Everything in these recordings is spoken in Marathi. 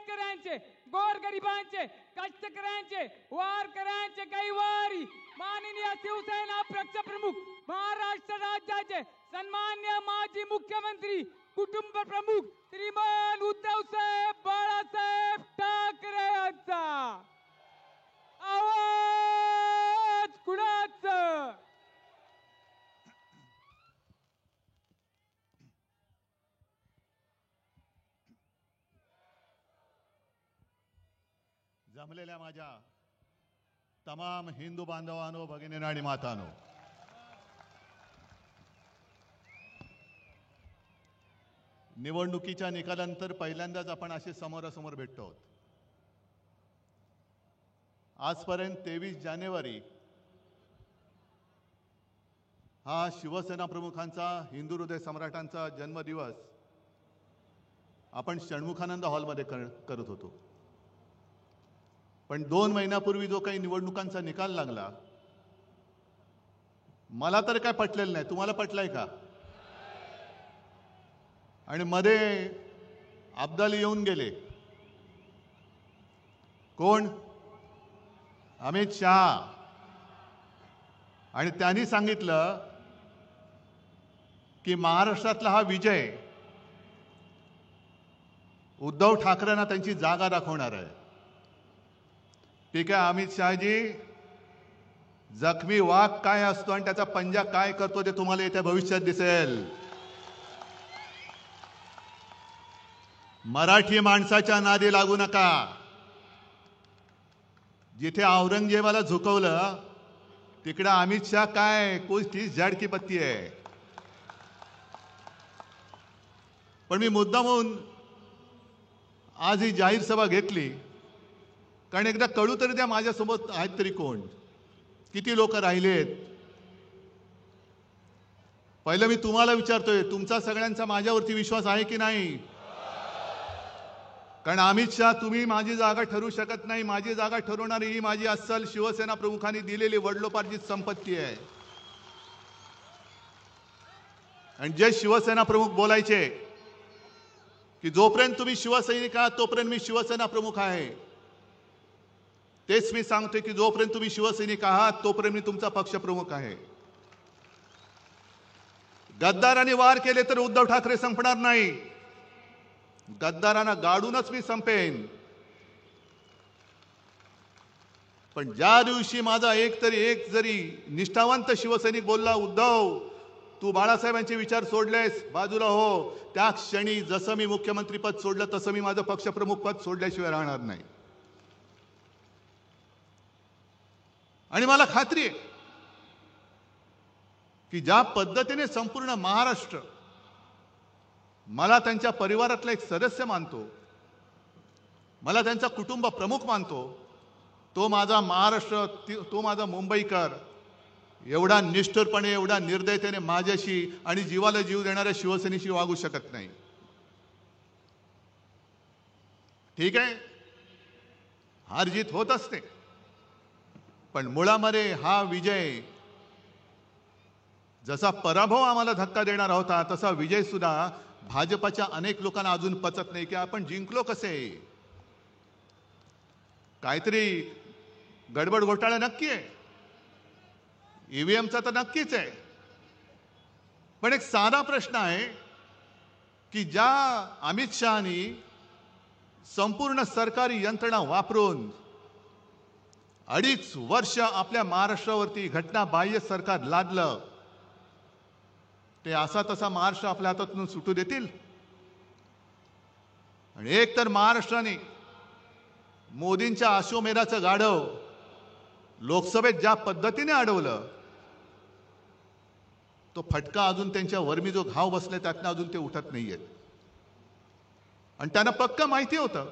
शेतकऱ्यांचे, गोरगरिबांचे, कष्टकऱ्यांचे, वारकऱ्यांचे कैवारी माननीय शिवसेना पक्षप्रमुख महाराष्ट्र राज्याचे सन्मान्य माजी मुख्यमंत्री कुटुंब प्रमुख श्रीमान उद्धवसाहेब बाळासाहेब ठाकरे यांचा आवाज कुणाचा? जमलेल्या माझ्या तमाम हिंदू बांधवांनो, भगिनींनो आणि मातांनो, निवडणुकीच्या निकालानंतर पहिल्यांदाच आपण असे समोरासमोर भेटतो आहोत. आजपर्यंत 23 जानेवारी हा शिवसेना प्रमुखांचा, हिंदू हृदय सम्राटांचा जन्मदिवस आपण षण्मुखानंद हॉलमध्ये करत होतो. पण 2 महिन्यापूर्वी जो काही निवडणुकांचा निकाल लागला, मला तर काय पटलेलं नाही. तुम्हाला पटलाय का? आणि मध्ये अब्दाली येऊन गेले. कोण? अमित शहा. आणि त्यांनी सांगितलं की महाराष्ट्रातला हा विजय उद्धव ठाकरेंना त्यांची जागा दाखवणार आहे. ठीक आहे अमित शहाजी, जखमी वाघ काय असतो आणि त्याचा पंजा काय करतो ते तुम्हाला येत्या भविष्यात दिसेल. मराठी माणसाच्या नादी लागू नका. जिथे औरंगजेबाला झुकवलं तिकडे अमित शहा काय कुछ तीस झाड की पत्ती आहे. पण मी मुद्दामून आज ही जाहीर सभा घेतली कारण एकदा कळू तरी द्या माझ्यासोबत आहेत तरी कोण, किती लोक राहिलेत. पहिलं मी तुम्हाला विचारतोय, तुमचा सगळ्यांचा माझ्यावरती विश्वास आहे की नाही? कारण अमित शहा, तुम्ही माझी जागा ठरवू शकत नाही. माझी जागा ठरवणारी ही माझी अस्सल शिवसेना प्रमुखांनी दिलेली वडिलोपार्जित संपत्ती आहे. आणि जे शिवसेना प्रमुख बोलायचे की जोपर्यंत तुम्ही शिवसैनिक आहात तोपर्यंत मी शिवसेना प्रमुख आहे, तेच मी सांगतोय की जोपर्यंत तुम्ही शिवसैनिक आहात तोपर्यंत मी तुमचा पक्ष प्रमुख आहे. गद्दारांनी वार केले तर उद्धव ठाकरे संपणार नाही. गद्दारांना गाडूनच मी संपेन. पण ज्या दिवशी माझा एक जरी निष्ठावंत शिवसैनिक बोलला, उद्धव तू बाळासाहेबांचे विचार सोडलेस, बाजूला हो, त्या क्षणी जसं मी मुख्यमंत्री पद सोडलं तसं मी माझं पक्षप्रमुख पद सोडल्याशिवाय राहणार नाही. आणि मला खात्री आहे की ज्या पद्धतीने संपूर्ण महाराष्ट्र मला त्यांच्या परिवारातला एक सदस्य मानतो, मला त्यांचा कुटुंब प्रमुख मानतो, तो माझा महाराष्ट्र, तो माझा मुंबईकर एवढा निष्ठुरपणे, एवढा निर्दयतेने माझ्याशी आणि जीवाला जीव देणाऱ्या शिवसेनेशी वागू शकत नाही. ठीक आहे, हार जीत होत असते, पण मुळामध्ये हा विजय, जसा पराभव आम्हाला धक्का देणारा होता तसा विजय सुद्धा भाजपच्या अनेक लोकांना अजून पचत नाही की आपण जिंकलो कसे. काहीतरी गडबड घोटाळा नक्की आहे, ईव्हीएमचा तर नक्कीच आहे. पण एक साधा प्रश्न आहे की ज्या अमित शहानी संपूर्ण सरकारी यंत्रणा वापरून 2.5 वर्ष आपल्या महाराष्ट्रावरती घटनाबाह्य सरकार लादलं, ते असा तसा महाराष्ट्र आपल्या हातातून सुटू देतील? आणि एक तर महाराष्ट्राने मोदींच्या अश्वमेधाचं गाढव लोकसभेत ज्या पद्धतीने अडवलं, तो फटका अजून त्यांच्या वर्मी जो घाव बसले त्यातनं अजून ते उठत नाहीयेत. आणि त्यांना पक्क माहिती होतं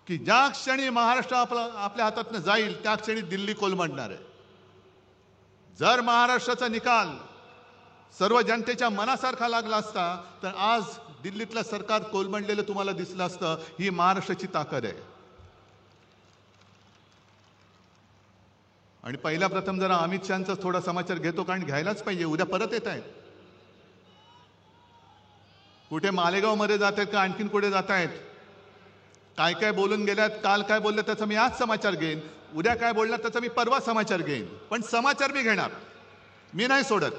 की ज्या क्षणी महाराष्ट्र आपल्या हातातनं जाईल त्या क्षणी दिल्ली कोलमडणार आहे. जर महाराष्ट्राचा निकाल सर्व जनतेच्या मनासारखा लागला असता तर आज दिल्लीतलं सरकार कोलमडलेलं तुम्हाला दिसलं असतं. ही महाराष्ट्राची ताकद आहे. आणि पहिला प्रथम जरा अमित शहांचा थोडा समाचार घेतो, कारण घ्यायलाच पाहिजे. उद्या परत येत आहेत. कुठे मालेगाव मध्ये जात आहेत का आणखीन कुठे जात आहेत काय काय बोलून गेल्यात, काल काय बोलले त्याचा मी आज समाचार घेईन, उद्या काय बोलणार त्याचा मी परवा समाचार घेईन, पण समाचार मी घेणार, मी नाही सोडत.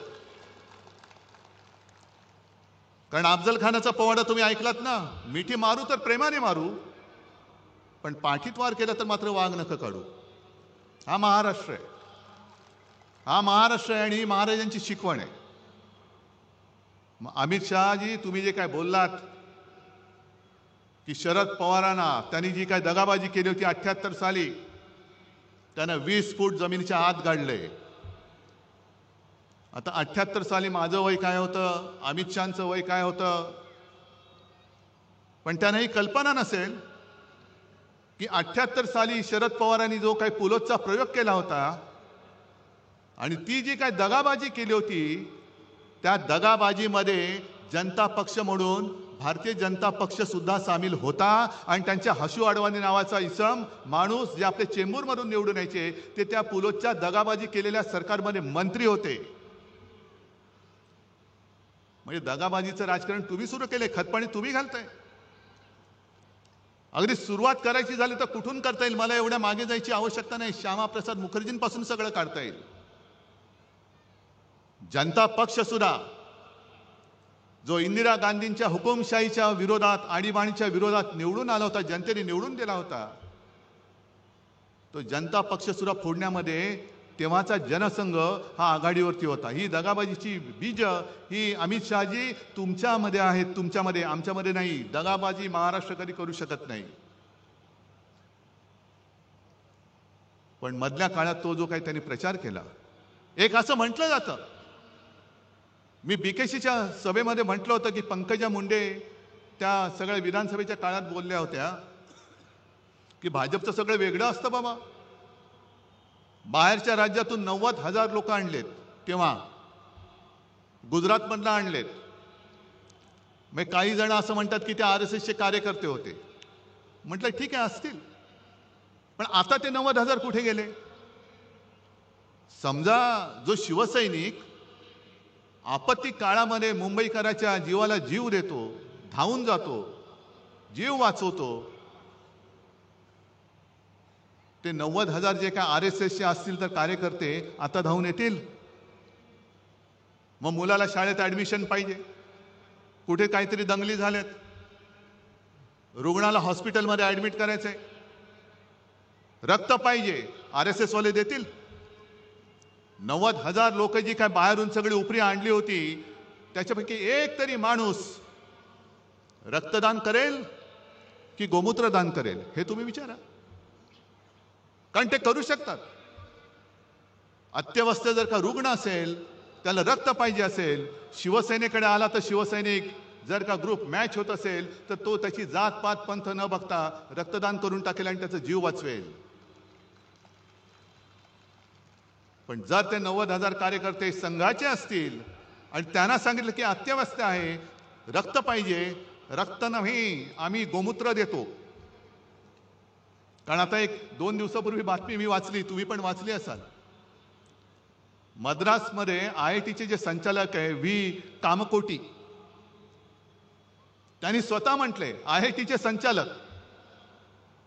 कारण अफजल खानाचा पोवाडा तुम्ही ऐकलात ना, मिठी मारू तर प्रेमाने मारू, पण पाठीत वार केला तर मात्र वाघ नका काढू. हा महाराष्ट्र आहे, हा महाराष्ट्र आहे आणि ही महाराजांची शिकवण आहे. अमित शहाजी, तुम्ही जे काय बोललात की शरद पवारांना त्यांनी जी काय दगाबाजी केली होती 78 साली, त्यानं 20 फूट जमिनीच्या आत गाडले. आता 78 साली माझं वय काय होतं, अमित शहाचं वय काय होतं, पण त्यांना ही कल्पना नसेल की 78 साली शरद पवारांनी जो काही पुलोदचा प्रयोग केला होता आणि ती जी काय दगाबाजी केली होती, त्या दगाबाजीमध्ये जनता पक्ष म्हणून भारतीय जनता पक्ष सुद्धा सामील होता. आणि त्यांच्या हशू अडवाणी नावाचा इसम माणूस जे आपले चेंबूरमधून निवडून यायचे, ते त्या पुलोदच्या दगाबाजी केलेल्या सरकारमध्ये मंत्री होते. म्हणजे दगाबाजीचं राजकारण तुम्ही सुरू केले, खतपाणी तुम्ही घालताय. अगदी सुरुवात करायची झाली तर कुठून करता येईल, मला एवढ्या मागे जायची आवश्यकता नाही, श्यामाप्रसाद मुखर्जींपासून सगळं काढता येईल. जनता पक्ष सुद्धा जो इंदिरा गांधींच्या हुकुमशाहीच्या विरोधात, आणीबाणीच्या विरोधात निवडून आला होता, जनतेने निवडून दिला होता, तो जनता पक्ष सुद्धा फोडण्यामध्ये तेव्हाचा जनसंघ हा आघाडीवरती होता. ही दगाबाजीची बीज ही अमित शहाजी तुमच्यामध्ये आहेत, तुमच्यामध्ये, आमच्यामध्ये नाही. दगाबाजी महाराष्ट्र कधी करू शकत नाही. पण मधल्या काळात तो जो काही त्यांनी प्रचार केला, एक असं म्हटलं जातं, मी बीकेसीच्या सभेमध्ये म्हटलं होतं की पंकजा मुंडे त्या सगळ्या विधानसभेच्या काळात बोलल्या होत्या की भाजपचं सगळं वेगळं असतं बाबा, बाहेरच्या राज्यातून 90,000 लोक आणलेत, तेव्हा गुजरातमधनं आणलेत. मग काही जण असं म्हणतात की ते RSSचे कार्यकर्ते होते. म्हटलं ठीक आहे असतील, पण आता ते 90,000 कुठे गेले? समजा जो शिवसैनिक आपत्ती काळामध्ये मुंबईकराच्या जीवाला जीव देतो, धावून जातो, जीव वाचवतो, ते 90,000 जे काय RSSचे असतील तर कार्यकर्ते आता धावून येतील? मग मुलाला शाळेत ऍडमिशन पाहिजे, कुठे काहीतरी दंगली झाल्यात, रुग्णाला हॉस्पिटलमध्ये ऍडमिट करायचंय, रक्त पाहिजे, RSS वाले देतील? 90,000 लोक जी काय बाहेरून सगळी उपरी आणली होती, त्याच्यापैकी एक तरी माणूस रक्तदान करेल की गोमूत्रदान करेल, हे तुम्ही विचारा. कारण ते करू शकतात. अत्यवस्थ जर का रुग्ण असेल, त्याला रक्त पाहिजे असेल, शिवसेनेकडे आला तर शिवसैनिक जर का ग्रुप मॅच होत असेल तर तो त्याची जात पात पंथ न बघता रक्तदान करून टाकेल आणि त्याचा जीव वाचवेल. पण जर ते 90,000 कार्यकर्ते संघाचे असतील आणि त्यांना सांगितलं की अत्यवस्थ आहे, रक्त पाहिजे, रक्त नाही आम्ही गोमूत्र देतो. कारण आता 1-2 दिवसापूर्वी बातमी मी वाचली, तुम्ही पण वाचली असाल, मद्रासमध्ये IITचे जे संचालक आहे व्ही कामकोटी, त्यांनी स्वतः म्हटले, IITचे संचालक,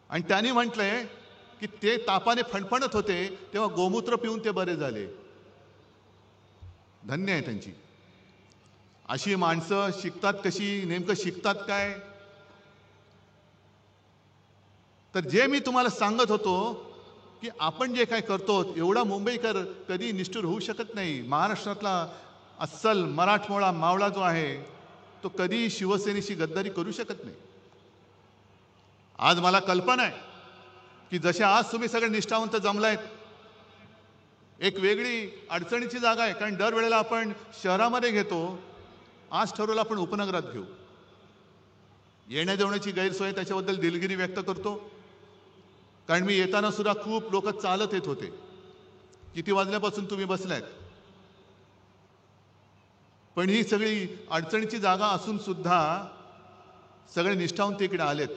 आणि त्यांनी म्हटलंय की ते तापाने फणफणत होते तेव्हा गोमूत्र पिऊन ते बरे झाले. धन्य आहे त्यांची. अशी माणसं शिकतात कशी, नेमकं शिकतात काय? तर जे मी तुम्हाला सांगत होतो की आपण जे काय करतो, एवढा मुंबईकर कधी निष्ठुर होऊ शकत नाही. महाराष्ट्रातला अस्सल मराठमोळा मावळा जो आहे तो कधी शिवसेनेशी गद्दारी करू शकत नाही. आज मला कल्पना आहे की जसे आज तुम्ही सगळे निष्ठावंत जमलायत, एक वेगळी अडचणीची जागा आहे. कारण दरवेळेला आपण शहरामध्ये घेतो, आज ठरवलं आपण उपनगरात घेऊ. येण्या जेवण्याची गैरसोय, त्याच्याबद्दल दिलगिरी व्यक्त करतो. कारण मी येताना सुद्धा खूप लोक चालत येत होते. किती वाजल्यापासून तुम्ही बसलायत? पण ही सगळी अडचणीची जागा असून सुद्धा सगळे निष्ठावंत इकडे आलेत.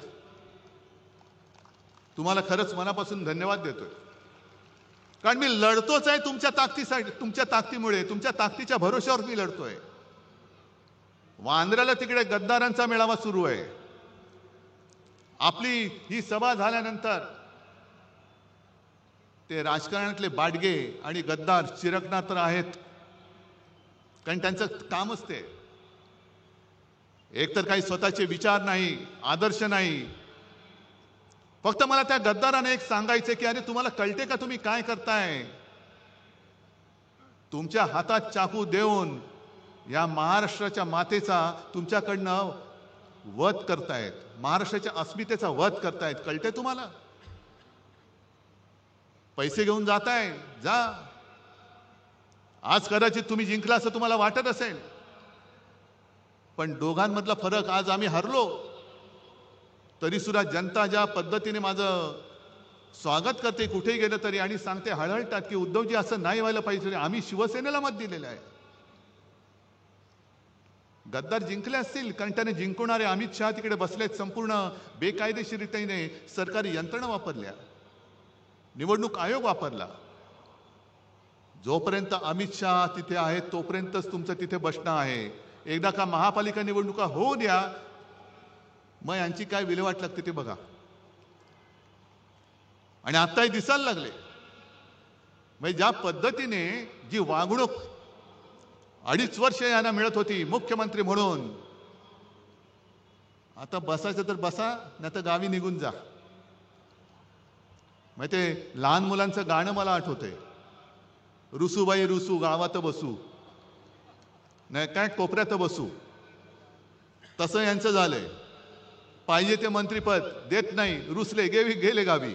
तुम्हाला खरंच मनापासून धन्यवाद देतोय. कारण मी लढतोच आहे तुमच्या ताकदीसाठी, तुमच्या ताकदीमुळे, तुमच्या ताकदीच्या भरोश्यावर मी लढतोय. वांद्र्याला तिकडे गद्दारांचा मेळावा सुरू आहे. आपली ही सभा झाल्यानंतर ते राजकारणातले बाडगे आणि गद्दार चिरकणार तर आहेत, कारण त्यांचं कामच ते. एकतर काही स्वतःचे विचार नाही, आदर्श नाही. फक्त मला त्या गद्दाराने एक सांगायचे की अरे तुम्हाला कळते का तुम्ही काय करताय? तुमच्या हातात चाकू देऊन या महाराष्ट्राच्या मातेचा तुमच्याकडनं वध करतायत, महाराष्ट्राच्या अस्मितेचा वध करतायत. कळते तुम्हाला? पैसे घेऊन जाताय, जा. आज कदाचित तुम्ही जिंकला असं तुम्हाला वाटत असेल, पण दोघांमधला फरक, आज आम्ही हरलो तरी सुद्धा जनता ज्या पद्धतीने माझं स्वागत करते कुठेही गेलं तरी, आणि सांगते हळहळतात की उद्धवजी असं नाही व्हायला पाहिजे, आम्ही शिवसेनेला मत दिलेलं आहे. गद्दार जिंकले असतील कारण त्याने जिंकवणारे अमित शहा तिकडे बसलेत, संपूर्ण बेकायदेशीरतेने सरकारी यंत्रणा वापरल्या, निवडणूक आयोग वापरला. जोपर्यंत अमित शहा तिथे आहेत तोपर्यंतच तुमचं तिथे बसणं आहे. एकदा का महापालिका निवडणुका होऊ द्या, मग यांची काय विल्हेवाट लागते ते बघा. आणि आत्ताही दिसायला लागले. म्हणजे ज्या पद्धतीने जी वागणूक 2.5 वर्ष यांना मिळत होती मुख्यमंत्री म्हणून, आता बसायचं तर बसा, नाही तर गावी निघून जा. मग ते लहान मुलांचं गाणं मला आठवतंय, रुसूबाई रुसू गावात बसू, नाही काय कोपऱ्यात बसू. तसं यांचं झालंय. पाहिजे ते मंत्रीपद देत नाही, रुसले, गेले गावी.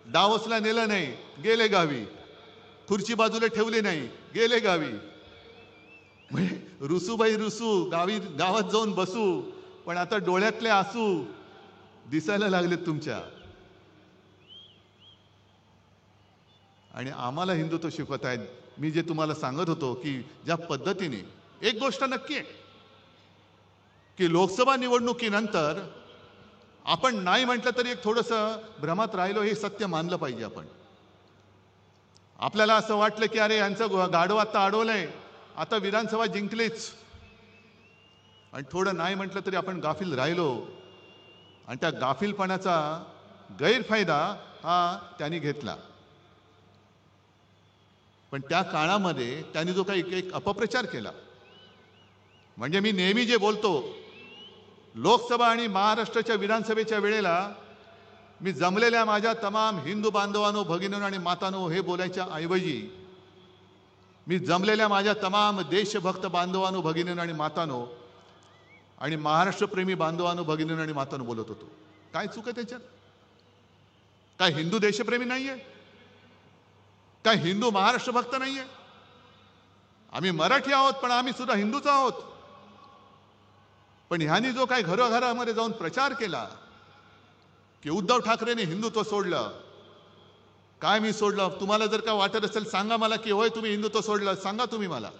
डावसला नेलं नाही, गेले गावी. खुर्ची बाजूला ठेवली नाही, गेले गावी. म्हणजे रुसूबाई रुसू, गावात जाऊन बसू. पण आता डोळ्यातले आसू दिसायला लागलेत तुमच्या. आणि आम्हाला हिंदुत्व शिकवत आहेत. मी जे तुम्हाला सांगत होतो की ज्या पद्धतीने, एक गोष्ट नक्की आहे की लोकसभा निवडणुकीनंतर आपण नाही म्हटलं तरी एक थोडंसं भ्रमात राहिलो, हे सत्य मानलं पाहिजे आपण. आपल्याला असं वाटलं की अरे यांचं गाढव आता अडवलंय, आता विधानसभा जिंकलीच, आणि थोडं नाही म्हटलं तरी आपण गाफील राहिलो. आणि त्या गाफीलपणाचा गैरफायदा हा त्यांनी घेतला. पण त्या काळामध्ये त्यांनी जो काही एक अपप्रचार केला, म्हणजे मी नेहमी जे बोलतो, लोकसभा आणि महाराष्ट्राच्या विधानसभेच्या वेळेला मी जमलेल्या माझ्या तमाम हिंदू बांधवांनो, भगिनींनो आणि मातांनो हे बोलायच्या ऐवजी मी जमलेल्या माझ्या तमाम देशभक्त बांधवांनो, भगिनींनो आणि मातांनो आणि महाराष्ट्रप्रेमी बांधवांनो, भगिनींनो आणि मातांनो बोलत होतो. काय चूक आहे त्याच्यात? काय हिंदू देशप्रेमी नाहीये? काय हिंदू महाराष्ट्र भक्त नाहीये? आम्ही मराठी आहोत, पण आम्ही सुद्धा हिंदूच आहोत. पण ह्यांनी जो काही घरोघरामध्ये जाऊन प्रचार केला की उद्धव ठाकरेंनी हिंदुत्व सोडलं, काय मी सोडलं? तुम्हाला जर का वाटत असेल सांगा मला की होय तुम्ही हिंदुत्व सोडलं, सांगा तुम्ही मला.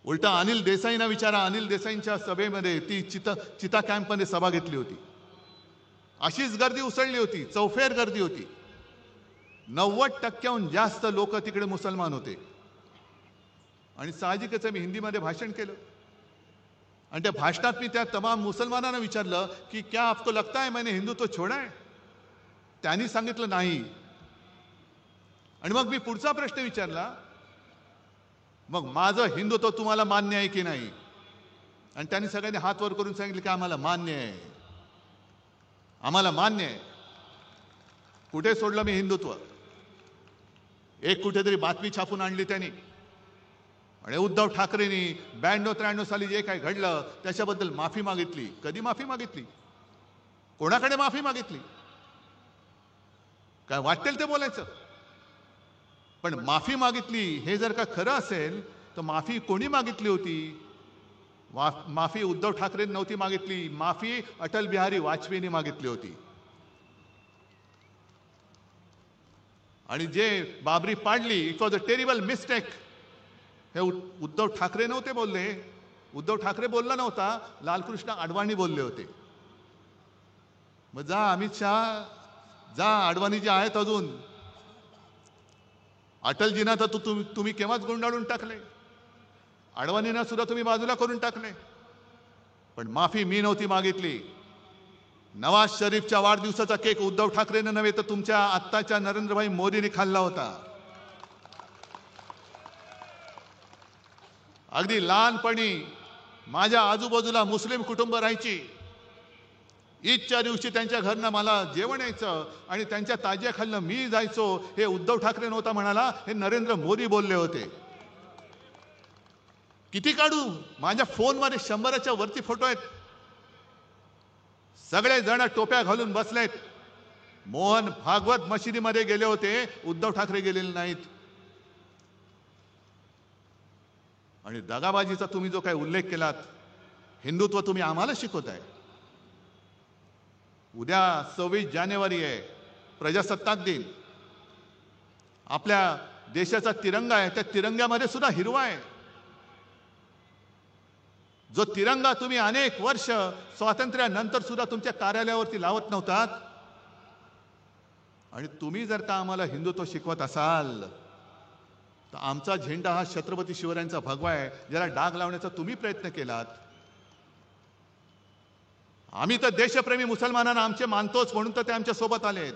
उलटा अनिल देसाईंना विचारा, अनिल देसाईंच्या सभेमध्ये ती चिता कॅम्पमध्ये सभा घेतली होती, अशीच गर्दी उसळली होती, चौफेर गर्दी होती. 90% जास्त लोक तिकडे मुसलमान होते. आणि साहजिकच मी हिंदीमध्ये भाषण केलं, आणि त्या भाषणात मी त्या तमाम मुसलमानांना विचारलं की क्या आपको लगता है मैंने हिंदुत्व छोड़ा है? त्यांनी सांगितलं नाही. आणि मग मी पुढचा प्रश्न विचारला, मग माझं हिंदुत्व तुम्हाला मान्य आहे की नाही? आणि त्यांनी सगळ्यांनी हात वर करून सांगितलं की आम्हाला मान्य आहे, आम्हाला मान्य आहे. कुठे सोडलं मी हिंदुत्व? एक कुठेतरी बातमी छापून आणली त्यांनी, आणि उद्धव ठाकरेंनी 92-93 साली जे काही घडलं त्याच्याबद्दल माफी मागितली. कधी माफी मागितली? कोणाकडे माफी मागितली? काय वाटेल ते बोलायचं. पण माफी मागितली हे जर का खरं असेल तर माफी कोणी मागितली होती? माफी उद्धव ठाकरेंनी नव्हती मागितली, माफी अटल बिहारी वाजपेयींनी मागितली होती. आणि जे बाबरी पाडली, it was a terrible mistake, हे उद्धव ठाकरे नव्हते बोलले. उद्धव ठाकरे बोलला नव्हता, लालकृष्ण अडवाणी बोलले होते. मग जा अमित शहा, जा अडवाणी जे आहेत अजून, अटलजींना तर तुम्ही केव्हाच गुंडाळून टाकले, अडवाणींना सुद्धा तुम्ही बाजूला करून टाकले. पण माफी मी नव्हती मागितली, नवाज शरीफच्या वाढदिवसाचा केक उद्धव ठाकरेंना नव्हे तर तुमच्या आत्ताच्या नरेंद्रभाई मोदींनी खाल्ला होता. अगदी लहानपणी माझ्या आजूबाजूला मुस्लिम कुटुंब राहायची. ईदच्या दिवशी त्यांच्या घरनं मला जेवण यायचं आणि त्यांच्या ताज्याखालनं मी जायचो. हे उद्धव ठाकरे नव्हता म्हणाला, हे नरेंद्र मोदी बोलले होते. किती काढू? माझ्या फोनमध्ये 100च्या वरती फोटो आहेत. सगळे जण टोप्या घालून बसलेत. मोहन भागवत मशिदीमध्ये गेले होते, उद्धव ठाकरे गेलेले नाहीत. आणि दगाबाजीचा तुम्ही जो काही उल्लेख केलात, हिंदुत्व तुम्ही आम्हाला शिकवताय. उद्या 26 जानेवारी आहे, प्रजासत्ताक दिन. आपल्या देशाचा तिरंगा आहे, त्या तिरंग्यामध्ये सुद्धा हिरवा आहे. जो तिरंगा तुम्ही अनेक वर्ष स्वातंत्र्यानंतर सुद्धा तुमच्या कार्यालयावरती लावत नव्हतात. आणि तुम्ही जर का आम्हाला हिंदुत्व शिकवत असाल तर आमचा झेंडा हा छत्रपती शिवरायांचा भगवा आहे, ज्याला डाग लावण्याचा तुम्ही प्रयत्न केलात. आम्ही तर देशप्रेमी मुसलमानांना आमचे मानतोच म्हणून तर ते आमच्या सोबत आलेत.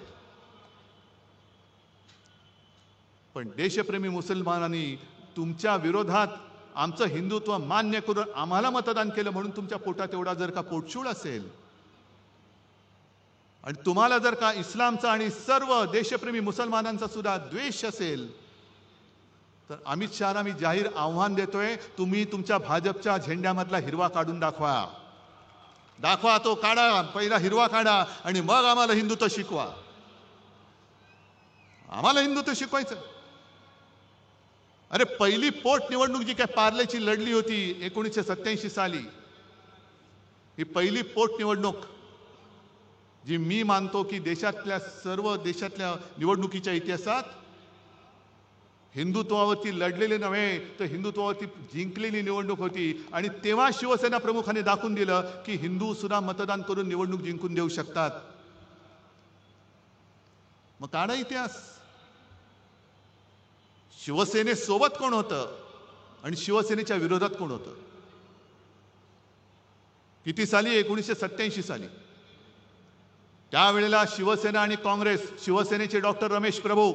पण देशप्रेमी मुसलमानांनी तुमच्या विरोधात आमचं हिंदुत्व मान्य करून आम्हाला मतदान केलं म्हणून तुमच्या पोटात एवढा जर का पोटशूळ असेल आणि तुम्हाला जर का इस्लामचा आणि सर्व देशप्रेमी मुसलमानांचा सुद्धा द्वेष असेल तर अमित शहाला मी जाहीर आव्हान देतोय, तुम्ही तुमच्या भाजपच्या झेंड्यामधला हिरवा काढून दाखवा. दाखवा, तो काढा, पहिला हिरवा काढा आणि मग आम्हाला हिंदुत्व शिकवा. आम्हाला हिंदुत्व शिकवायचं. अरे पहिली पोट निवडणूक जी काय पार्लेची लढली होती 1987 साली, ही पहिली पोट निवडणूक जी मी मानतो की देशातल्या सर्व देशातल्या निवडणुकीच्या इतिहासात हिंदुत्वावरती लढलेले नव्हे तर हिंदुत्वावरती जिंकलेली निवडणूक होती. आणि तेव्हा शिवसेना प्रमुखांनी दाखवून दिलं की हिंदू सुद्धा मतदान करून निवडणूक जिंकून देऊ शकतात. मग काढा इतिहास. शिवसेनेसोबत कोण होतं आणि शिवसेनेच्या विरोधात कोण होतं? किती साली? 1987 साली. त्यावेळेला शिवसेना आणि काँग्रेस, शिवसेनेचे डॉक्टर रमेश प्रभू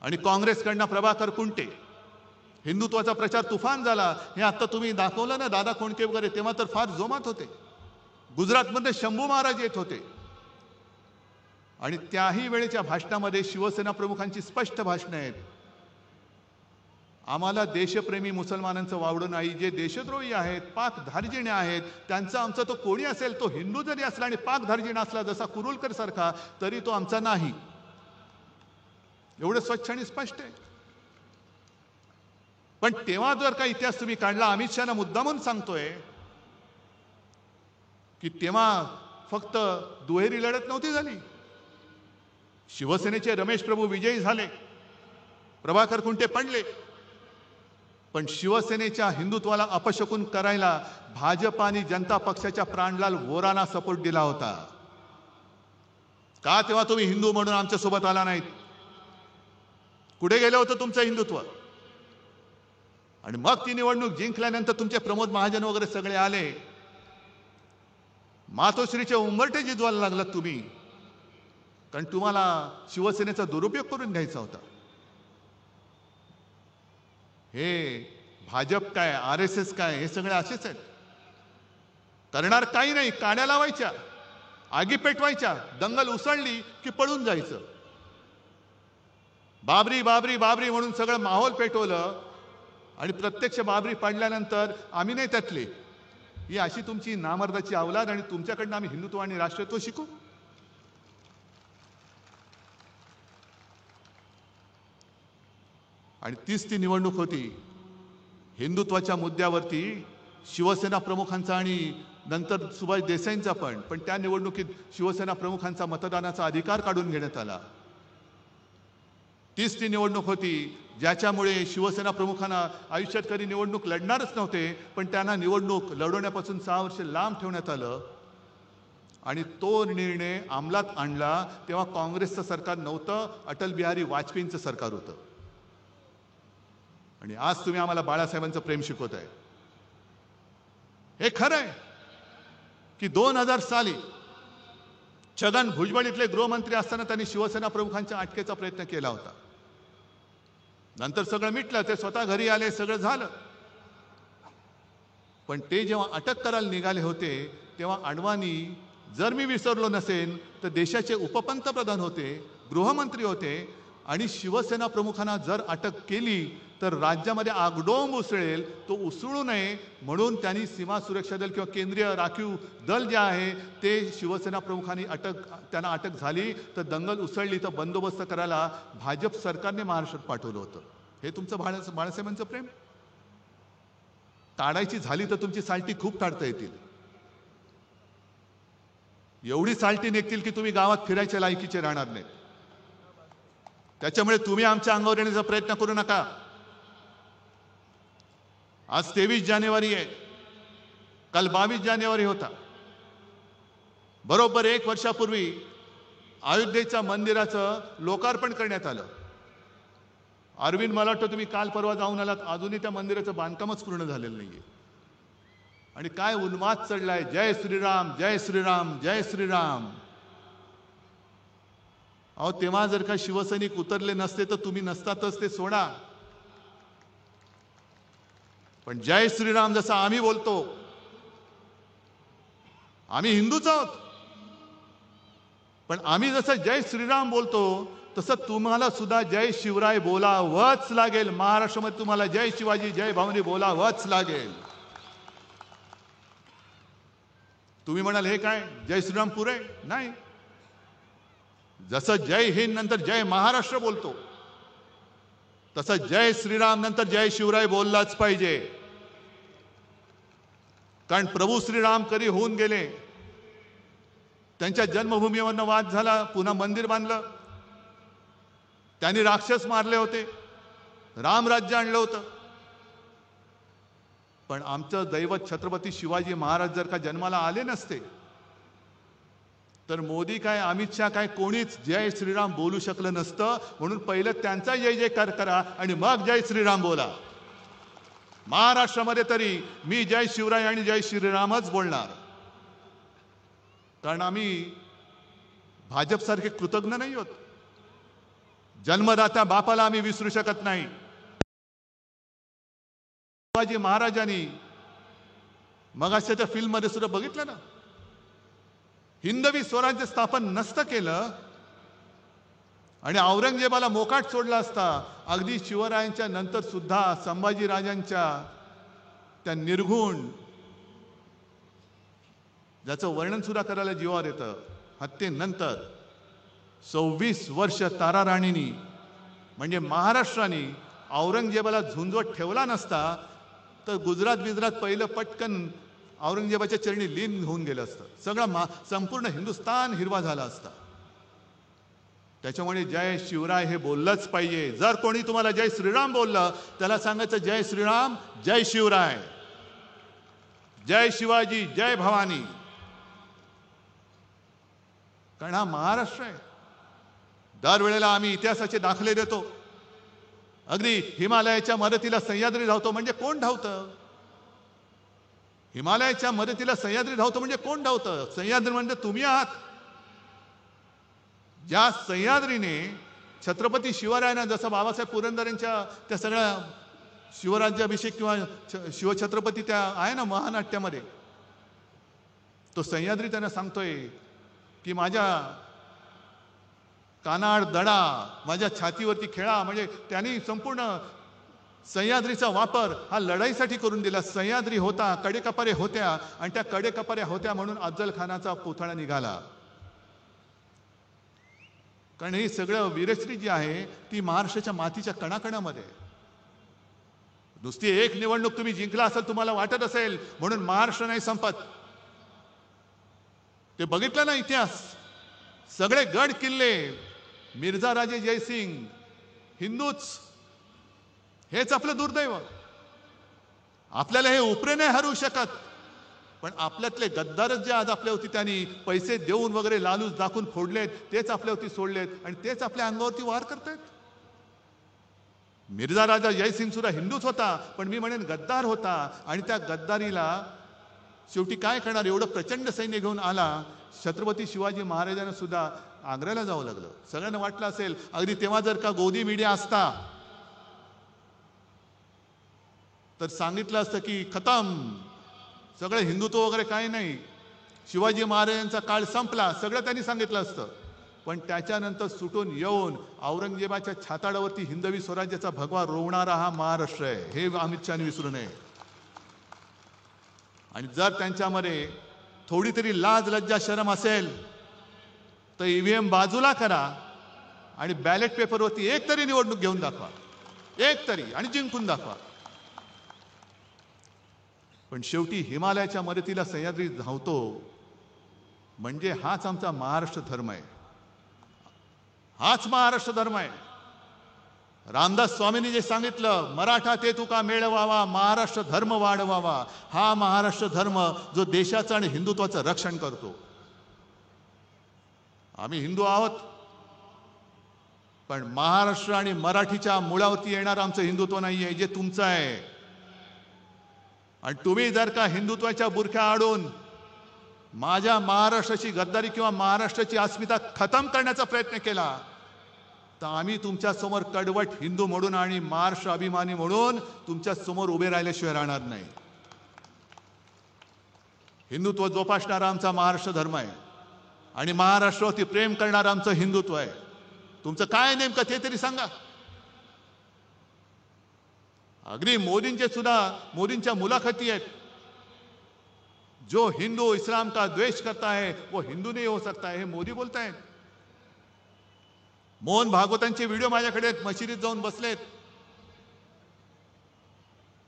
आणि काँग्रेसकडनं प्रभाकर कुंटे, हिंदुत्वाचा प्रचार तुफान झाला. हे आता तुम्ही दाखवलं ना, दादा कोंडके वगैरे, तेव्हा तर फार जोमात होते. गुजरातमध्ये शंभू महाराज येत होते. आणि त्याही वेळेच्या भाषणामध्ये शिवसेना प्रमुखांची स्पष्ट भाषणं आहेत. आम्हाला देशप्रेमी मुसलमानांचं वावडं नाही. जे देशद्रोही आहेत, पाक धार्जिणे आहेत, त्यांचा आमचा तो कोणी असेल, तो हिंदू जरी असला आणि पाक धार्जिण असला जसा कुरुलकर सारखा, तरी तो आमचा नाही. एवढं स्वच्छ आणि स्पष्ट आहे. पण तेव्हा जर का इतिहास तुम्ही काढला, अमित शहाला मुद्दामून सांगतोय की तेव्हा फक्त दुहेरी लढत नव्हती झाली. शिवसेनेचे रमेश प्रभू विजयी झाले, प्रभाकर कुंटे पडले, पण शिवसेनेच्या हिंदुत्वाला अपशकुन करायला भाजप आणि जनता पक्षाच्या प्राणलाल वोरांना सपोर्ट दिला होता. का तेव्हा तुम्ही हिंदू म्हणून आमच्या सोबत आला नाहीत? कुठे गेलं होतं तुमचं हिंदुत्व? आणि मग ती निवडणूक जिंकल्यानंतर तुमचे प्रमोद महाजन वगैरे सगळे आले. मातोश्रीचे उंबरठे जिजवायला लागलात तुम्ही, कारण तुम्हाला शिवसेनेचा दुरुपयोग करून घ्यायचा होता. हे भाजप काय, RSS काय, हे सगळे असेच आहेत. करणार काही नाही, काड्या लावायच्या, आगी पेटवायच्या, दंगल उसळली की पळून जायचं. बाबरी बाबरी बाबरी म्हणून सगळं माहोल पेटवलं आणि प्रत्यक्ष बाबरी पडल्यानंतर आम्ही नाही त्यातले. ही अशी तुमची नामर्दाची अवलाद आणि तुमच्याकडनं आम्ही हिंदुत्व आणि राष्ट्रत्व शिकू? आणि तीच ती निवडणूक होती. हिंदुत्वाच्या मुद्द्यावरती शिवसेना प्रमुखांचा आणि नंतर सुभाष देसाईंचा पण त्या निवडणुकीत शिवसेना प्रमुखांचा मतदानाचा अधिकार काढून घेण्यात आला. तीच ती निवडणूक होती ज्याच्यामुळे शिवसेना प्रमुखांना आयुष्यात कधी निवडणूक लढणारच नव्हते, पण त्यांना निवडणूक लढवण्यापासून 6 वर्ष लांब ठेवण्यात आलं. आणि तो निर्णय अंमलात आणला तेव्हा काँग्रेसचं सरकार नव्हतं, अटल बिहारी वाजपेयींचं सरकार होतं. आणि आज तुम्ही आम्हाला बाळासाहेबांचं प्रेम शिकवताय. हे खरं आहे. की 2000 साली छगन भुजबळ इथले गृहमंत्री असताना त्यांनी शिवसेना प्रमुखांच्या अटकेचा प्रयत्न केला होता. नंतर सगळं मिटलं, ते स्वतः घरी आले, सगळं झालं. पण ते जेव्हा अटक करायला निघाले होते तेव्हा अडवाणी, जर मी विसरलो नसेन तर देशाचे उपपंतप्रधान होते, गृहमंत्री होते. आणि शिवसेना प्रमुखांना जर अटक केली तर राज्यामध्ये आगडोंब उसळेल, तो उसळू नये म्हणून त्यांनी सीमा सुरक्षा दल किंवा केंद्रीय राखीव दल जे आहे ते शिवसेना प्रमुखांनी त्यांना अटक झाली तर दंगल उसळली तर बंदोबस्त करायला भाजप सरकारने महाराष्ट्रात पाठवलं होतं. हे तुमचं बाळासाहेबांचं प्रेम. ताडायची झाली तर तुमची साल्टी खूप ताडता येतील. एवढी साल्टी निघतील की तुम्ही गावात फिरायच्या लायकीचे राहणार नाही. त्याच्यामुळे तुम्ही आमच्या अंगावर येण्याचा प्रयत्न करू नका. आज 23 जानेवारी आहे, काल 22 जानेवारी होता. बरोबर 1 वर्षापूर्वी अयोध्येच्या मंदिराचं लोकार्पण करण्यात आलं. अरविंद, मला वाटतं तुम्ही काल परवा जाऊन आलात, अजूनही त्या मंदिराचं बांधकामच पूर्ण झालेलं नाहीये. आणि काय उन्माद चढलाय, जय श्रीराम जय श्रीराम जय श्रीराम. अहो, तेव्हा जर का शिवसैनिक उतरले नसते तर तुम्ही नसतातच, ते सोडा. पण जय श्रीराम जसं आम्ही बोलतो, आम्ही हिंदूच आहोत, पण आम्ही जसं जय श्रीराम बोलतो तसं तुम्हाला सुद्धा जय शिवराय बोलावंच लागेल. महाराष्ट्रामध्ये तुम्हाला जय शिवाजी जय भवानी बोलावंच लागेल. तुम्ही म्हणाल हे काय जय श्रीराम पुरे नाही. जसं जय हिंद नंतर जय महाराष्ट्र बोलतो तसं जय श्रीराम नंतर जय शिवराय बोललाच पाहिजे. कारण प्रभू श्रीराम कधी होऊन गेले, त्यांच्या जन्मभूमीवरनं वाद झाला, पुन्हा मंदिर बांधलं, त्यांनी राक्षस मारले होते, रामराज्य आणलं होतं. पण आमचं दैवत छत्रपती शिवाजी महाराज जर का जन्माला आले नसते तर मोदी काय, अमित शहा काय, कोणीच जय श्रीराम बोलू शकलं नसतं. म्हणून पहिलं त्यांचा जय जयकार करा आणि मग जय श्रीराम बोला. महाराष्ट्रामध्ये तरी मी जय शिवराय आणि जय श्रीरामच बोलणार. कारण आम्ही भाजपसारखे कृतज्ञ नाही आहोत. जन्मदात्या बापाला आम्ही विसरू शकत नाही. शिवाजी महाराजांनी मग त्या फिल्ममध्ये सुद्धा बघितलं ना, हिंदवी स्वराज्य स्थापन नसतं केलं आणि औरंगजेबाला मोकाट सोडला असता. अगदी शिवरायांच्या नंतर सुद्धा संभाजीराजांच्या त्या निर्घुण, ज्याचं वर्णन सुद्धा करायला जीवावर येतं, हत्येनंतर 26 वर्ष ताराराणींनी म्हणजे महाराष्ट्राने औरंगजेबाला झुंजवत ठेवला नसता तर गुजरात पहिलं पटकन औरंगजेबाच्या चरणी लीन होऊन गेलं असतं. सगळं संपूर्ण हिंदुस्थान हिरवा झाला असता. त्याच्यामुळे जय शिवराय हे बोललंच पाहिजे. जर कोणी तुम्हाला जय श्रीराम बोललं त्याला सांगायचं जय श्रीराम जय शिवराय, जय शिवाजी जय भवानी. कारण हा महाराष्ट्र आहे. दरवेळेला आम्ही इतिहासाचे दाखले देतो. अगदी हिमालयाच्या मदतीला सह्याद्री धावतो म्हणजे कोण धावतं? हिमालयाच्या मदतीला सह्याद्री धावतो म्हणजे कोण धावतं? सह्याद्री म्हणजे तुम्ही आहात. ज्या सह्याद्रीने छत्रपती शिवरायांना, जसं बाबासाहेब पुरंदरेंच्या त्या सगळ्या शिवराज्याभिषेक किंवा शिवछत्रपती त्या आहे ना महानाट्यामध्ये, तो सह्याद्री त्यांना सांगतोय की माझ्या कानाड दडा, माझ्या छातीवरती खेळा. म्हणजे त्यांनी संपूर्ण सह्याद्रीचा वापर हा लढाईसाठी करून दिला. सह्याद्री होता, कडेकपारे होत्या आणि त्या कडेकपाऱ्या होत्या म्हणून अफजल खानाचा पुतळा निघाला. कारण ही सगळं वीरश्री जी आहे ती महाराष्ट्राच्या मातीच्या कणाकणामध्ये. नुसती एक निवडणूक तुम्ही जिंकला असेल तुम्हाला वाटत असेल म्हणून महाराष्ट्र नाही संपत. ते बघितलं ना इतिहास, सगळे गड किल्ले, मिर्झा राजे जयसिंग हिंदूच, हेच आपलं दुर्दैव. आपल्याला हे उपरे नाही हरवू शकत. पण आपल्यातले गद्दारच जे आज आपल्यावरती त्यांनी पैसे देऊन वगैरे लालूच दाखवून फोडलेत, तेच आपल्यावरती सोडलेत आणि तेच आपल्या अंगावरती वार करतायत. मिर्झा राजा जयसिंग सुद्धा हिंदूच होता, पण मी म्हणेन गद्दार होता. आणि त्या गद्दारीला शेवटी काय करणार, एवढं प्रचंड सैन्य घेऊन आला. छत्रपती शिवाजी महाराजांना सुद्धा आग्र्याला जावं लागलं. सगळ्यांना वाटलं असेल अगदी तेव्हा जर का गोदी मीडिया असता तर सांगितलं असतं की खतम, सगळं हिंदुत्व वगैरे काही नाही, शिवाजी महाराजांचा काळ संपला, सगळं त्यांनी सांगितलं असतं. पण त्याच्यानंतर सुटून येऊन औरंगजेबाच्या छाताडावरती हिंदवी स्वराज्याचा भगवा रोवणारा हा महाराष्ट्र आहे, हे अमित शहाने विसरू नये. आणि जर त्यांच्यामध्ये थोडी तरी लाज लज्जा शरम असेल तर ईव्हीएम बाजूला करा आणि बॅलेट पेपरवरती एक तरी निवडणूक घेऊन दाखवा, एक तरी, आणि जिंकून दाखवा. पण शेवटी हिमालयाच्या मदतीला सह्याद्री धावतो म्हणजे हाच आमचा महाराष्ट्र धर्म आहे, हाच महाराष्ट्र धर्म आहे. रामदास स्वामींनी जे सांगितलं, मराठा ते तुका मेळवावा, महाराष्ट्र धर्म वाढवावा, हा महाराष्ट्र धर्म जो देशाचं आणि हिंदुत्वाचं रक्षण करतो. आम्ही हिंदू आहोत, पण महाराष्ट्र आणि मराठीच्या मुळावरती येणार आमचं हिंदुत्व नाही आहे, जे तुमचं आहे. आणि तुम्ही जर का हिंदुत्वाच्या बुरख्या आडून माझ्या महाराष्ट्राची गद्दारी किंवा महाराष्ट्राची अस्मिता खतम करण्याचा प्रयत्न केला तर आम्ही तुमच्या समोर कडवट हिंदू म्हणून आणि महाराष्ट्र अभिमानी म्हणून तुमच्या समोर उभे राहिल्याशिवाय राहणार नाही. हिंदुत्व जोपासणारा आमचा महाराष्ट्र धर्म आहे आणि महाराष्ट्रावरती प्रेम करणारं आमचं हिंदुत्व आहे. तुमचं काय नेमकं ते तरी सांगा. अगदी मोदींच्या मुलाखती आहेत, जो हिंदू इस्लाम का द्वेष करता है वो हिंदू नहीं हो सकता है, हे मोदी बोलतायत. मोहन भागवतांचे व्हिडिओ माझ्याकडे मशिदीत जाऊन बसलेत.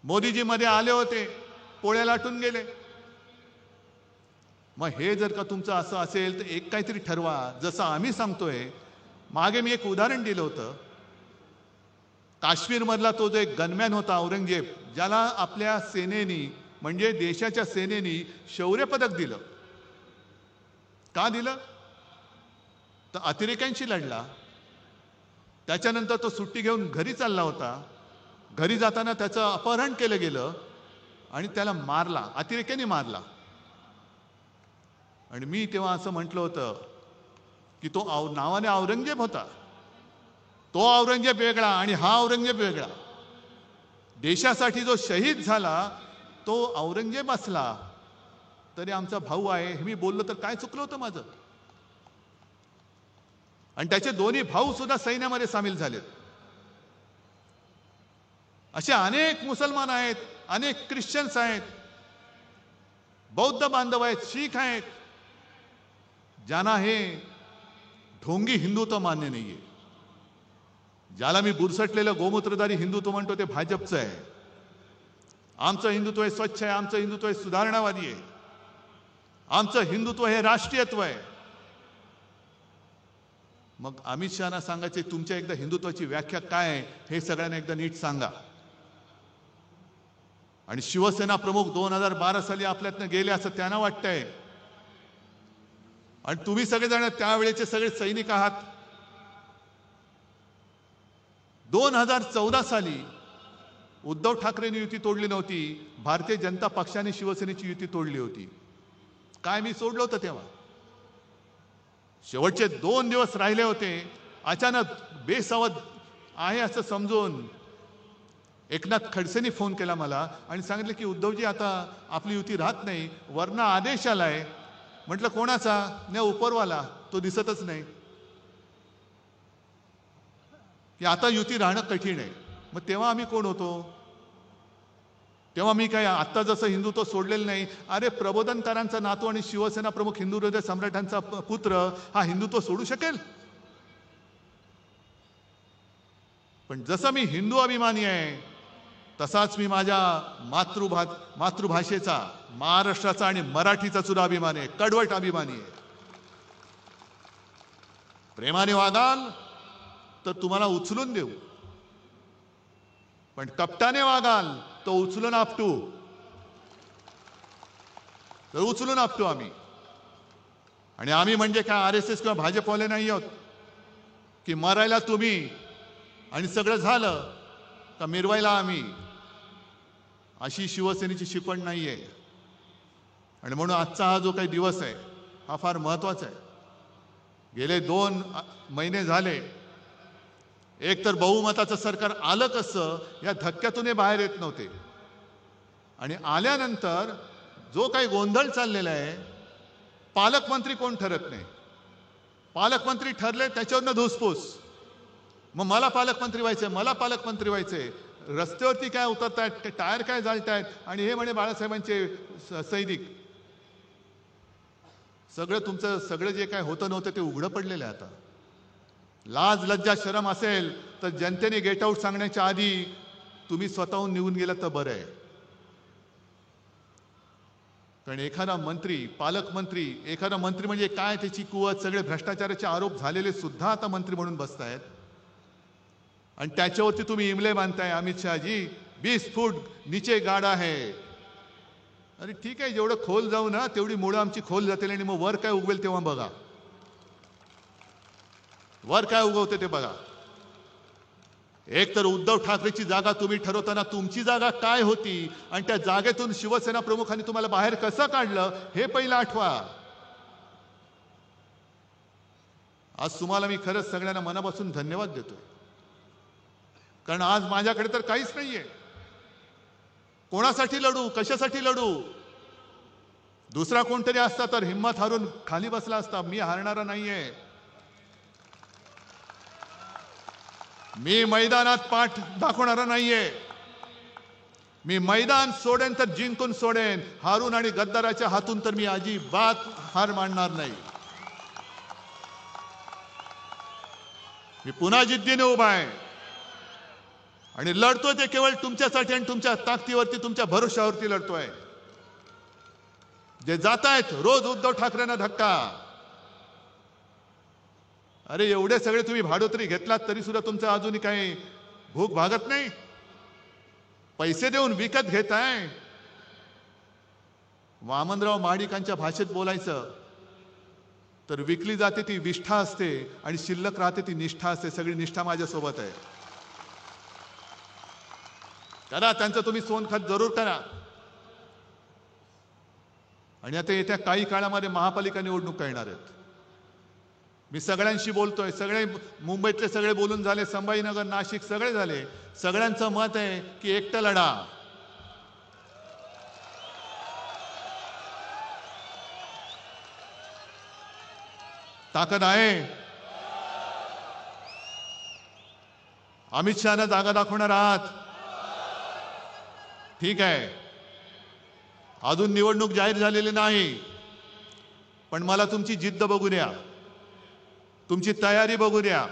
मोदीजी मध्ये आले होते, पोळ्या लाटून गेले. मग हे जर का तुमचं असं असेल तर एक काहीतरी ठरवा, जसं आम्ही सांगतोय. मागे मी एक उदाहरण दिलं होतं, काश्मीरमधला तो जो एक गनमॅन होता औरंगजेब, ज्याला आपल्या सेनेनी म्हणजे देशाच्या सेनेनी शौर्य पदक दिलं. का दिलं? तर अतिरेक्यांशी लढला. त्याच्यानंतर तो सुट्टी घेऊन घरी चालला होता. घरी जाताना त्याचं अपहरण केलं गेलं आणि त्याला मारला, अतिरेक्यांनी मारला. आणि मी तेव्हा असं म्हटलं होतं की तो नावाने औरंगजेब होता, तो औरंगजेब वेगळा आणि हा औरंगजेब वेगळा. देशासाठी जो शहीद झाला तो औरंगजेब असला तरी आमचा भाऊ आहे, हे मी बोललो तर काय चुकलं होतं माझं? आणि त्याचे दोन्ही भाऊ सुद्धा सैन्यामध्ये सामील झालेत. असे अनेक मुसलमान आहेत, अनेक ख्रिश्चन्स आहेत, बौद्ध बांधव आहेत, शीख आहेत, ज्यांना हे ढोंगी हिंदुत्व मान्य नाहीये. ज्याला मी बुरसटलेलं गोमूत्रधारी हिंदुत्व म्हणतो ते भाजपचं आहे. आमचं हिंदुत्व हे स्वच्छ आहे, आमचं हिंदुत्व हे सुधारणावादी आहे, आमचं हिंदुत्व हे राष्ट्रीयत्व आहे. मग अमित शहाना सांगायचे तुमच्या एकदा हिंदुत्वाची व्याख्या काय आहे हे सगळ्यांना एकदा नीट सांगा. आणि शिवसेना प्रमुख 2012 साली आपल्यातनं गेले असं त्यांना वाटतंय. आणि तुम्ही सगळेजण त्यावेळेचे सगळे सैनिक आहात. 2014 साली उद्धव ठाकरेंनी युती तोडली नव्हती, भारतीय जनता पक्षाने शिवसेनेची युती तोडली होती. काय मी सोडलं होतं तेव्हा? शेवटचे 2 दिवस राहिले होते. अचानक बेसावध आहे असं समजून एकनाथ खडसेंनी फोन केला मला आणि सांगितलं की उद्धवजी आता आपली युती राहत नाही, वरनं आदेश आलाय. म्हटलं कोणाचा? नाही, उपरवाला, तो दिसतच नाही, की आता युती राहणं कठीण आहे. मग तेव्हा आम्ही कोण होतो? तेव्हा मी काय आत्ता जसं हिंदुत्व सोडलेलं नाही. अरे प्रबोधनकारांचा नातू आणि शिवसेना प्रमुख हिंदू हृदय सम्राटांचा पुत्र हा हिंदुत्व सोडू शकेल? पण जसं मी हिंदू अभिमानी आहे तसाच मी माझ्या मातृभाषेचा, महाराष्ट्राचा आणि मराठीचा सुद्धा अभिमान आहे, कडवट अभिमानी आहे. प्रेमाने वागाल तर तुम्हाला उचलून देऊ, पण कपटाने वागाल तो उचलून आपटू, तर उचलून आपटू आम्ही. आणि आम्ही म्हणजे काय RSS किंवा भाजपवाले नाही आहोत की मरायला तुम्ही आणि सगळं झालं का मिरवायला आम्ही. अशी शिवसेनेची शिकवण नाहीये. आणि म्हणून आजचा हा जो काही दिवस आहे हा फार महत्त्वाचा आहे. गेले 2 महिने झाले एक तर बहुमताचं सरकार आलं कसं या धक्क्यातून हे बाहेर येत नव्हते, आणि आल्यानंतर जो काही गोंधळ चाललेला आहे, पालकमंत्री कोण ठरत नाही. पालकमंत्री ठरले त्याच्यावरनं धुसफूस. मग मला पालकमंत्री व्हायचंय, मला पालकमंत्री व्हायचंय. रस्त्यावरती काय उतरतायत, टायर काय जाळतायत, आणि हे म्हणे बाळासाहेबांचे सैनिक. तुमचं सगळं जे काय होतं नव्हतं ते उघडं पडलेलं आहे आता. लाज लज्जा शरम असेल तर जनतेने गेट आऊट सांगण्याच्या आधी तुम्ही स्वतःहून निघून गेलं तर बरं आहे. कारण एखादा मंत्री, पालकमंत्री, एखादा मंत्री म्हणजे काय त्याची कुवत, सगळे भ्रष्टाचाराचे आरोप झालेले सुद्धा आता मंत्री म्हणून बसतायत, आणि त्याच्यावरती तुम्ही इमले बांधताय. अमित शहाजी 20 फूट नीचे गाडा है. अरे ठीक आहे, जेवढं खोल जाऊ ना तेवढी मुळं आमची खोल जातील, आणि मग वर काय उगवेल तेव्हा बघा. वर काय उगवते ते बघा. एक तर उद्धव ठाकरेची जागा तुम्ही ठरवताना तुमची जागा काय होती, आणि त्या जागेतून शिवसेना प्रमुखांनी तुम्हाला बाहेर कसं काढलं हे पहिलं आठवा. आज तुम्हाला मी खरंच सगळ्यांना मनापासून धन्यवाद देतोय, कारण आज माझ्याकडे तर काहीच नाहीये. कोणासाठी लढू, कशासाठी लढू. दुसरा कोणतरी असता तर हिम्मत हारून खाली बसला असता. मी हारणारा नाहीये. मी मैदानात पाठ दाखवणारा नाहीये. मी मैदान सोडेन तर जिंकून सोडेन. हारून आणि गद्दाराच्या हातून तर मी अजिबात हार मानणार नाही. मी पुन्हा जिद्दीने उभा आहे आणि लढतोय ते केवळ तुमच्यासाठी आणि तुमच्या ताकदीवरती, तुमच्या भरोशावरती लढतोय. जे जातायत रोज उद्धव ठाकरेंना धक्का. अरे एवढे सगळे तुम्ही भाडोत्री घेतलात तरी सुद्धा तुमचं अजूनही काही भूक भागत नाही. पैसे देऊन विकत घेताय. वामनराव महाडिकांच्या भाषेत बोलायचं तर विकली जाते ती विष्ठा असते आणि शिल्लक राहते ती निष्ठा असते. सगळी निष्ठा माझ्यासोबत आहे. करा त्यांचं तुम्ही सोनखत जरूर करा. आणि आता येत्या काही काळामध्ये महापालिका निवडणुका येणार आहेत. मी सगळ्यांशी बोलतोय. सगळे मुंबईतले सगळे बोलून झाले, संभाजीनगर, नाशिक सगळे झाले. सगळ्यांचं मत आहे की एकटं लढा. ताकद आहे. अमित शहाना जागा दाखवणार आहात. ठीक आहे, अजून निवडणूक जाहीर झालेली नाही, पण मला तुमची जिद्द बघू द्या, तुमची तयारी बघू द्या.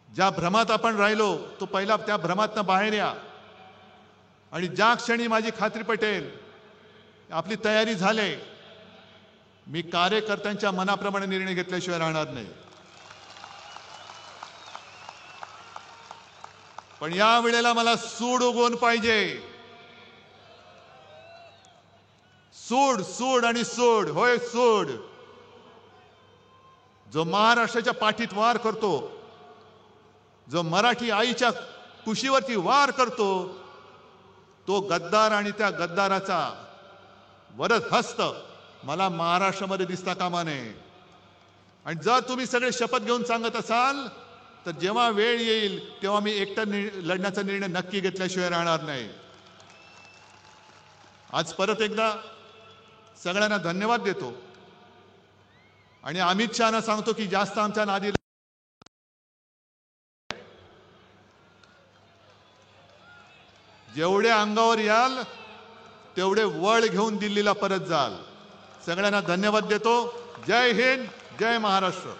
ज्या भ्रमात आपण राहिलो तो पहिला त्या भ्रमातनं बाहेर या. आणि ज्या क्षणी माझी खात्री पटेल आपली तयारी झाले, मी कार्यकर्त्यांच्या मनाप्रमाणे निर्णय घेतल्याशिवाय राहणार नाही. पण या वेळेला मला सूड उगवून पाहिजे. सूड, सूड आणि सूड. होय सूड. जो महाराष्ट्राच्या पाठीत वार करतो, जो मराठी आईच्या कुशीवरती वार करतो, तो गद्दार आणि त्या गद्दाराचा वरद हस्त मला महाराष्ट्रामध्ये दिसता कामा नये. आणि जर तुम्ही सगळे शपथ घेऊन सांगत असाल तर जेव्हा वेळ येईल तेव्हा मी एकटा लढण्याचा निर्णय नक्की घेतल्याशिवाय राहणार नाही. आज परत एकदा सगळ्यांना धन्यवाद देतो आणि अमित शहाना सांगतो की जास्त आमच्या नादी जेवढे अंगावर याल तेवढे वळ घेऊन दिल्लीला परत जाल. सगळ्यांना धन्यवाद देतो. जय हिंद, जय महाराष्ट्र.